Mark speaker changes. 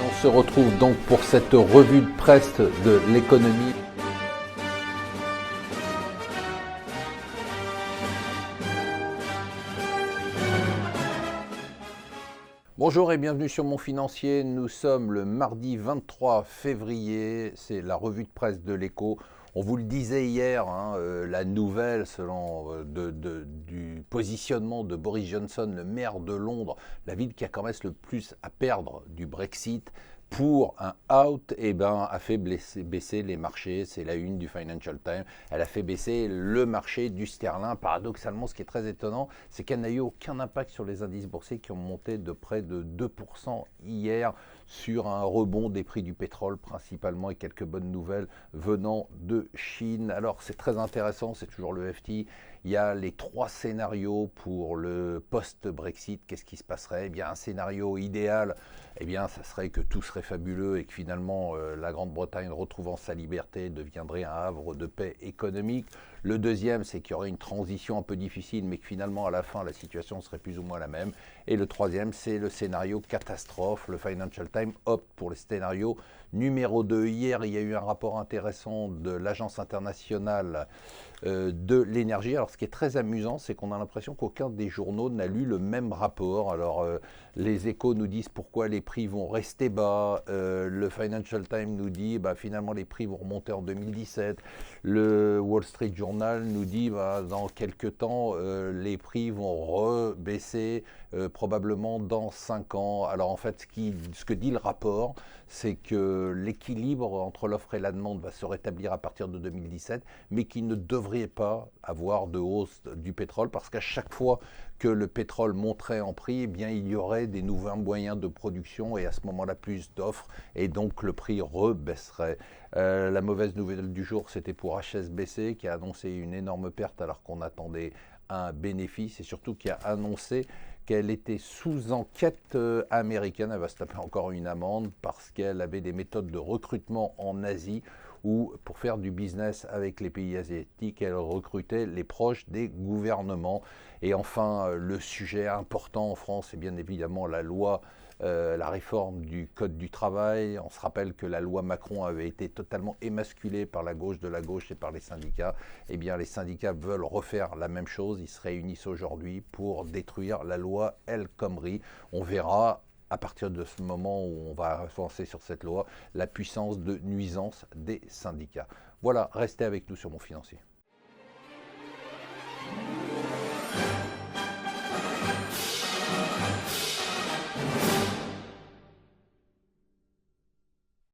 Speaker 1: On se retrouve donc pour cette revue de presse de l'économie. Bonjour et bienvenue sur Mon Financier. Nous sommes le mardi 23 février. C'est la revue de presse de l'Écho. On vous le disait hier, la nouvelle du positionnement de Boris Johnson, le maire de Londres, la ville qui a quand même le plus à perdre du Brexit, pour un out, a fait baisser les marchés. C'est la une du Financial Times. Elle a fait baisser le marché du sterling. Paradoxalement, ce qui est très étonnant, c'est qu'elle n'a eu aucun impact sur les indices boursiers qui ont monté de près de 2% hier sur un rebond des prix du pétrole principalement et quelques bonnes nouvelles venant de Chine. Alors c'est très intéressant, c'est toujours le FT. Il y a les 3 scénarios pour le post-Brexit. Qu'est-ce qui se passerait ? Eh bien, un scénario idéal, ça serait que tout serait fabuleux et que finalement la Grande-Bretagne, retrouvant sa liberté, deviendrait un havre de paix économique. Le deuxième, c'est qu'il y aurait une transition un peu difficile, mais que finalement, à la fin, la situation serait plus ou moins la même. Et le troisième, c'est le scénario catastrophe. Le Financial Times opte pour le scénario numéro 2. Hier, il y a eu un rapport intéressant de l'Agence internationale de l'énergie. Alors, ce qui est très amusant, c'est qu'on a l'impression qu'aucun des journaux n'a lu le même rapport. Alors, les Échos nous disent pourquoi les prix vont rester bas. Le Financial Times nous dit finalement les prix vont remonter en 2017. Le Wall Street Journal nous dit dans quelques temps les prix vont rebaisser probablement dans 5 ans. Alors en fait, ce que dit le rapport, c'est que l'équilibre entre l'offre et la demande va se rétablir à partir de 2017, mais qu'il ne devrait pas avoir de hausse du pétrole parce qu'à chaque fois que le pétrole monterait en prix, il y aurait des nouveaux moyens de production et à ce moment-là plus d'offres et donc le prix rebaisserait. La mauvaise nouvelle du jour, c'était pour HSBC qui a annoncé une énorme perte alors qu'on attendait un bénéfice et surtout qui a annoncé qu'elle était sous enquête américaine. Elle va se taper encore une amende parce qu'elle avait des méthodes de recrutement en Asie où, pour faire du business avec les pays asiatiques, elle recrutait les proches des gouvernements. Et enfin, le sujet important en France, c'est bien évidemment la loi, la réforme du Code du travail. On se rappelle que la loi Macron avait été totalement émasculée par la gauche de la gauche et par les syndicats. Eh bien, les syndicats veulent refaire la même chose. Ils se réunissent aujourd'hui pour détruire la loi El Khomri. On verra à partir de ce moment où on va avancer sur cette loi, la puissance de nuisance des syndicats. Voilà, restez avec nous sur Mon Financier.